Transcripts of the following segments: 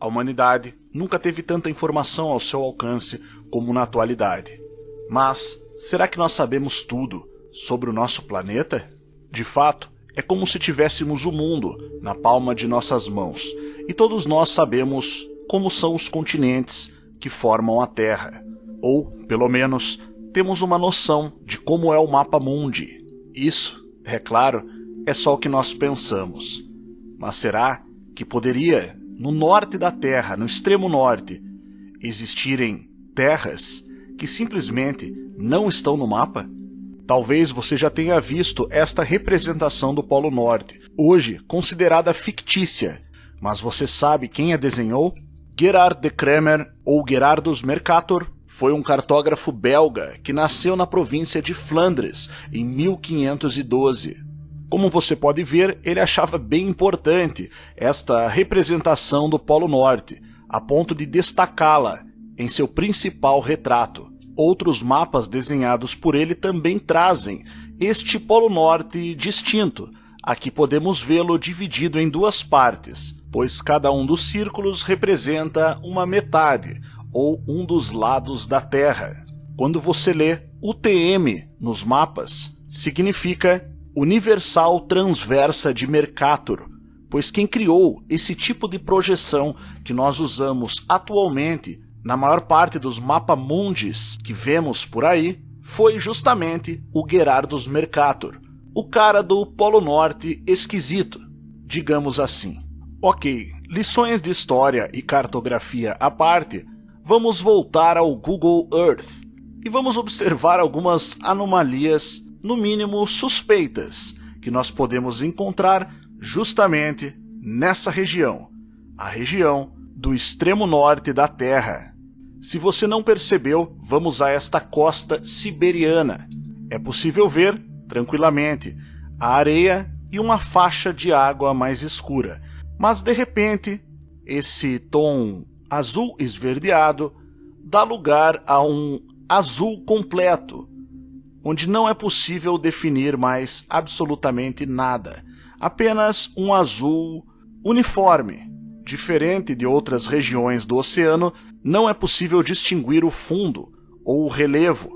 A humanidade nunca teve tanta informação ao seu alcance como na atualidade. Mas, será que nós sabemos tudo sobre o nosso planeta? De fato, é como se tivéssemos o mundo na palma de nossas mãos, e todos nós sabemos como são os continentes que formam a Terra. Ou, pelo menos, temos uma noção de como é o mapa mundi. Isso, é claro, é só o que nós pensamos. Mas será que poderia, no norte da Terra, no extremo norte, existirem terras que simplesmente não estão no mapa? Talvez você já tenha visto esta representação do Polo Norte, hoje considerada fictícia, mas você sabe quem a desenhou? Gerard de Kremer, ou Gerardus Mercator, foi um cartógrafo belga que nasceu na província de Flandres em 1512. Como você pode ver, ele achava bem importante esta representação do Polo Norte, a ponto de destacá-la em seu principal retrato. Outros mapas desenhados por ele também trazem este Polo Norte distinto. Aqui podemos vê-lo dividido em duas partes, pois cada um dos círculos representa uma metade, ou um dos lados da Terra. Quando você lê UTM nos mapas, significa Universal Transversa de Mercator, pois quem criou esse tipo de projeção que nós usamos atualmente na maior parte dos mapamundis que vemos por aí foi justamente o Gerardus Mercator, o cara do Polo Norte esquisito, digamos assim. Ok, lições de história e cartografia à parte, vamos voltar ao Google Earth e vamos observar algumas anomalias, no mínimo suspeitas, que nós podemos encontrar justamente nessa região, a região do extremo norte da Terra. Se você não percebeu, vamos a esta costa siberiana. É possível ver, tranquilamente, a areia e uma faixa de água mais escura. Mas, de repente, esse tom azul esverdeado dá lugar a um azul completo, onde não é possível definir mais absolutamente nada. Apenas um azul uniforme. Diferente de outras regiões do oceano, não é possível distinguir o fundo ou o relevo.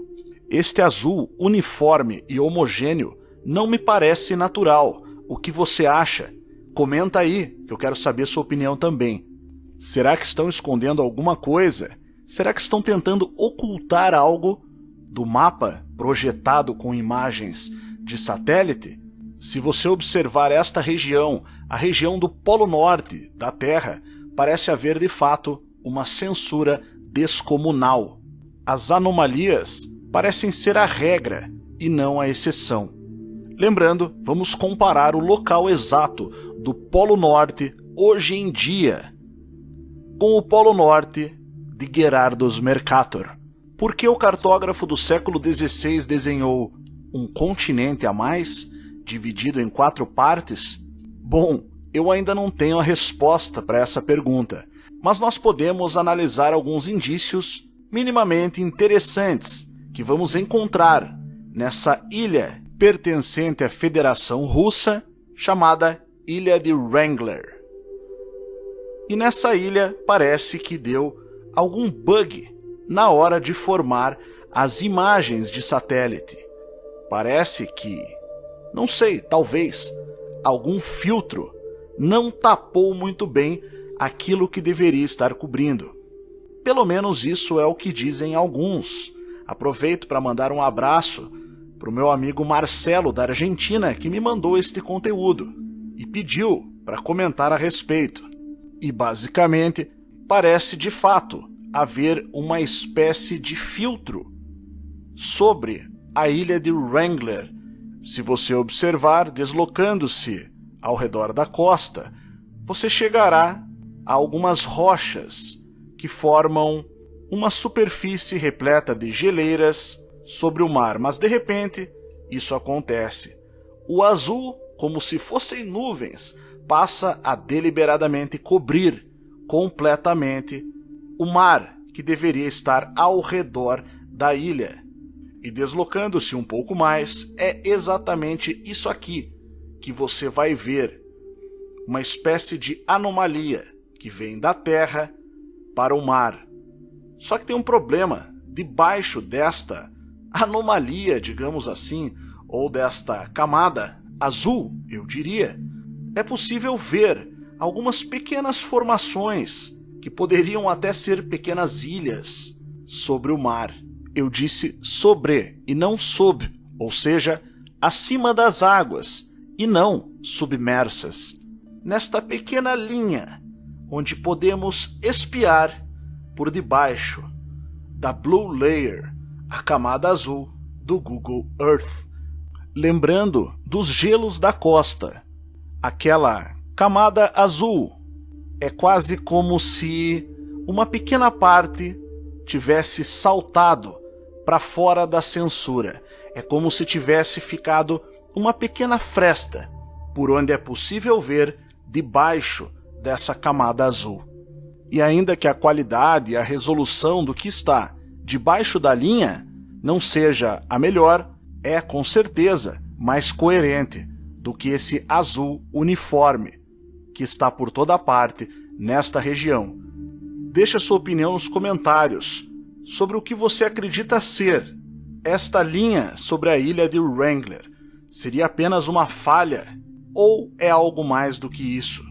Este azul uniforme e homogêneo não me parece natural. O que você acha? Comenta aí, que eu quero saber sua opinião também. Será que estão escondendo alguma coisa? Será que estão tentando ocultar algo do mapa projetado com imagens de satélite? Se você observar esta região, a região do Polo Norte da Terra, parece haver de fato uma censura descomunal. As anomalias parecem ser a regra e não a exceção. Lembrando, vamos comparar o local exato do Polo Norte hoje em dia com o Polo Norte de Gerardus Mercator. Por que o cartógrafo do século XVI desenhou um continente a mais, dividido em 4 partes? Bom, eu ainda não tenho a resposta para essa pergunta, mas nós podemos analisar alguns indícios minimamente interessantes que vamos encontrar nessa ilha pertencente à Federação Russa, chamada Ilha de Wrangler. E nessa ilha parece que deu algum bug na hora de formar as imagens de satélite. Parece que, não sei, talvez algum filtro não tapou muito bem aquilo que deveria estar cobrindo. Pelo menos isso é o que dizem alguns. Aproveito para mandar um abraço para o meu amigo Marcelo da Argentina, que me mandou este conteúdo e pediu para comentar a respeito. E basicamente parece de fato haver uma espécie de filtro sobre a ilha de Wrangler. Se você observar, deslocando-se ao redor da costa, você chegará a algumas rochas que formam uma superfície repleta de geleiras sobre o mar. Mas de repente, isso acontece. O azul, como se fossem nuvens, passa a deliberadamente cobrir completamente o mar que deveria estar ao redor da ilha. E deslocando-se um pouco mais, é exatamente isso aqui que você vai ver. Uma espécie de anomalia que vem da Terra para o mar. Só que tem um problema. Debaixo desta anomalia, digamos assim, ou desta camada azul, eu diria, é possível ver algumas pequenas formações que poderiam até ser pequenas ilhas sobre o mar. Eu disse sobre e não sob, ou seja, acima das águas e não submersas. Nesta pequena linha, onde podemos espiar por debaixo da Blue Layer, a camada azul do Google Earth. Lembrando dos gelos da costa, aquela camada azul é quase como se uma pequena parte tivesse saltado para fora da censura. É como se tivesse ficado uma pequena fresta por onde é possível ver debaixo dessa camada azul. E ainda que a qualidade e a resolução do que está debaixo da linha não seja a melhor, é com certeza mais coerente do que esse azul uniforme que está por toda parte nesta região. Deixe a sua opinião nos comentários sobre o que você acredita ser esta linha sobre a ilha de Wrangler. Seria apenas uma falha ou é algo mais do que isso?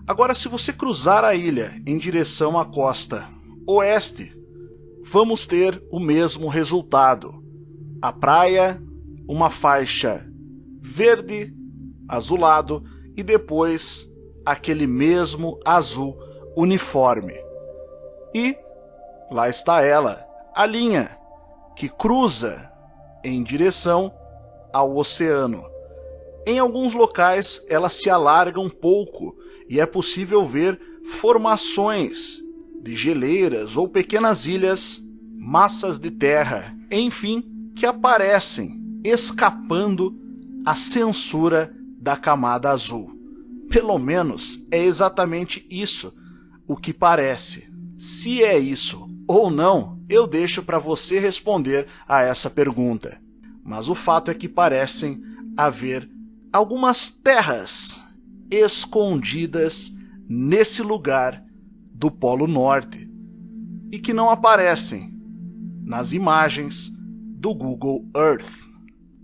Agora, se você cruzar a ilha em direção à costa oeste, vamos ter o mesmo resultado. A praia, uma faixa verde, azulado e depois aquele mesmo azul uniforme. E lá está ela, a linha que cruza em direção ao oceano. Em alguns locais ela se alarga um pouco e é possível ver formações de geleiras ou pequenas ilhas, massas de terra, enfim, que aparecem escapando à censura da camada azul. Pelo menos é exatamente isso o que parece. Se é isso ou não, eu deixo para você responder a essa pergunta. Mas o fato é que parecem haver algumas terras escondidas nesse lugar do Polo Norte e que não aparecem nas imagens do Google Earth,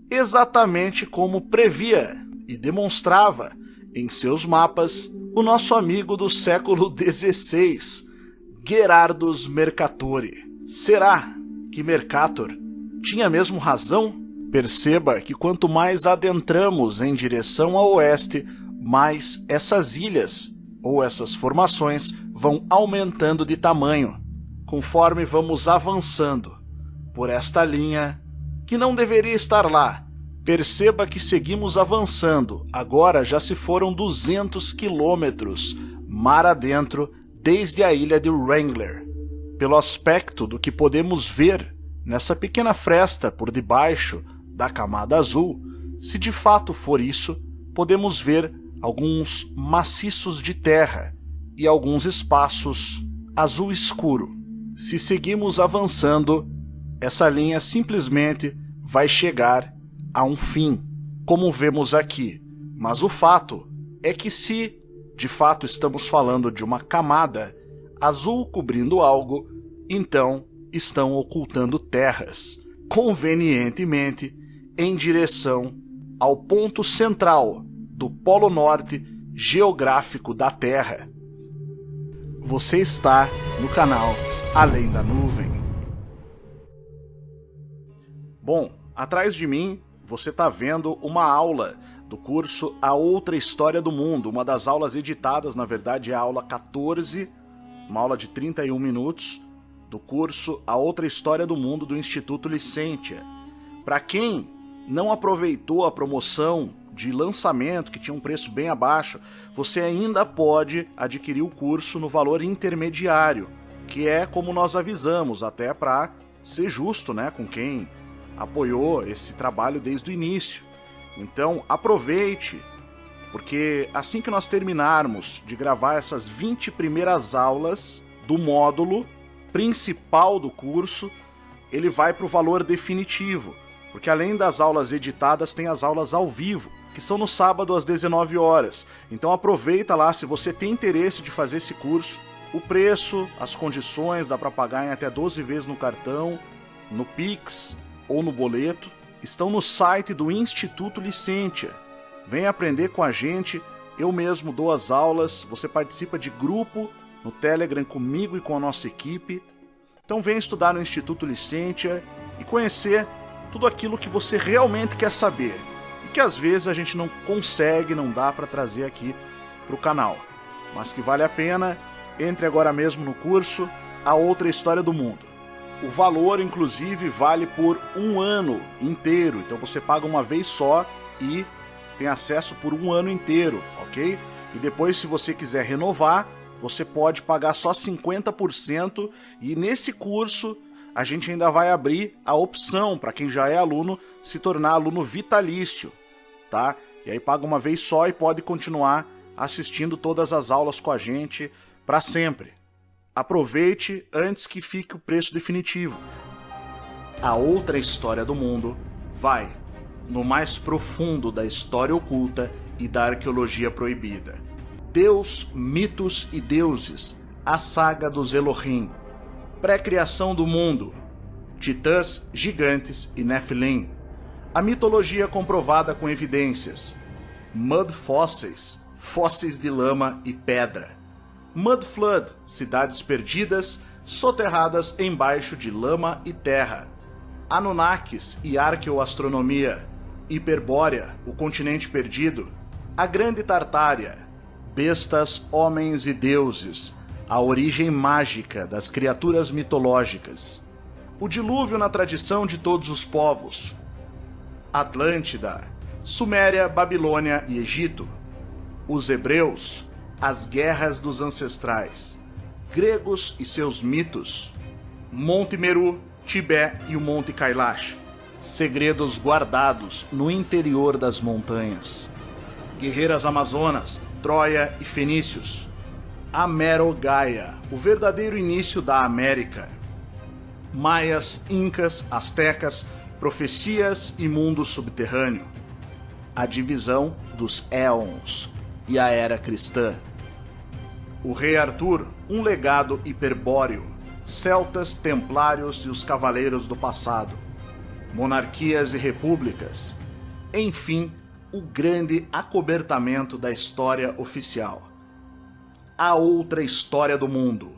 exatamente como previa e demonstrava em seus mapas o nosso amigo do século XVI, Gerardus Mercatori. Será que Mercator tinha mesmo razão? Perceba que quanto mais adentramos em direção a oeste, mais essas ilhas ou essas formações vão aumentando de tamanho, conforme vamos avançando por esta linha que não deveria estar lá. Perceba que seguimos avançando, agora já se foram 200 quilômetros mar adentro desde a ilha de Wrangler. Pelo aspecto do que podemos ver nessa pequena fresta por debaixo da camada azul, se de fato for isso, podemos ver alguns maciços de terra e alguns espaços azul escuro. Se seguimos avançando, essa linha simplesmente vai chegar a um fim, como vemos aqui. Mas o fato é que se de fato estamos falando de uma camada azul cobrindo algo, então estão ocultando terras, convenientemente em direção ao ponto central do Polo Norte geográfico da Terra. Você está no canal Além da Nuvem. Bom, atrás de mim você está vendo uma aula do curso A Outra História do Mundo, uma das aulas editadas, na verdade é a aula 14, uma aula de 31 minutos, do curso A Outra História do Mundo do Instituto Licentia. Para quem não aproveitou a promoção de lançamento, que tinha um preço bem abaixo, você ainda pode adquirir o curso no valor intermediário, que é como nós avisamos, até para ser justo, né, com quem apoiou esse trabalho desde o início. Então aproveite, porque assim que nós terminarmos de gravar essas 20 primeiras aulas do módulo principal do curso, ele vai para o valor definitivo, porque além das aulas editadas tem as aulas ao vivo, que são no sábado às 19 horas. Então aproveita lá, se você tem interesse de fazer esse curso. O preço, as condições, dá para pagar em até 12 vezes no cartão, no Pix ou no boleto, estão no site do Instituto Licentia. Vem aprender com a gente, eu mesmo dou as aulas, você participa de grupo no Telegram comigo e com a nossa equipe. Então vem estudar no Instituto Licentia e conhecer tudo aquilo que você realmente quer saber e que às vezes a gente não consegue, não dá para trazer aqui para o canal, mas que vale a pena. Entre agora mesmo no curso A Outra História do Mundo. O valor, inclusive, vale por um ano inteiro. Então você paga uma vez só e tem acesso por um ano inteiro, ok? E depois, se você quiser renovar, você pode pagar só 50%. E nesse curso, a gente ainda vai abrir a opção para quem já é aluno se tornar aluno vitalício, tá? E aí paga uma vez só e pode continuar assistindo todas as aulas com a gente para sempre. Aproveite antes que fique o preço definitivo. A Outra História do Mundo vai no mais profundo da história oculta e da arqueologia proibida. Deus, mitos e deuses, a saga dos Elohim, pré-criação do mundo, titãs, gigantes e Nephilim, a mitologia comprovada com evidências, mud fósseis, fósseis de lama e pedra, Mud Flood, cidades perdidas, soterradas embaixo de lama e terra. Anunnakis e arqueoastronomia. Hiperbórea, o continente perdido. A Grande Tartária. Bestas, homens e deuses. A origem mágica das criaturas mitológicas. O dilúvio na tradição de todos os povos. Atlântida. Suméria, Babilônia e Egito. Os hebreus. As guerras dos ancestrais, gregos e seus mitos, Monte Meru, Tibete e o Monte Kailash, segredos guardados no interior das montanhas, guerreiras amazonas, Troia e fenícios, Amerogaia, o verdadeiro início da América, maias, incas, astecas, profecias e mundo subterrâneo, a divisão dos éons e a era cristã. O Rei Arthur, um legado hiperbóreo, celtas, templários e os cavaleiros do passado, monarquias e repúblicas, enfim, o grande acobertamento da história oficial. A Outra História do Mundo.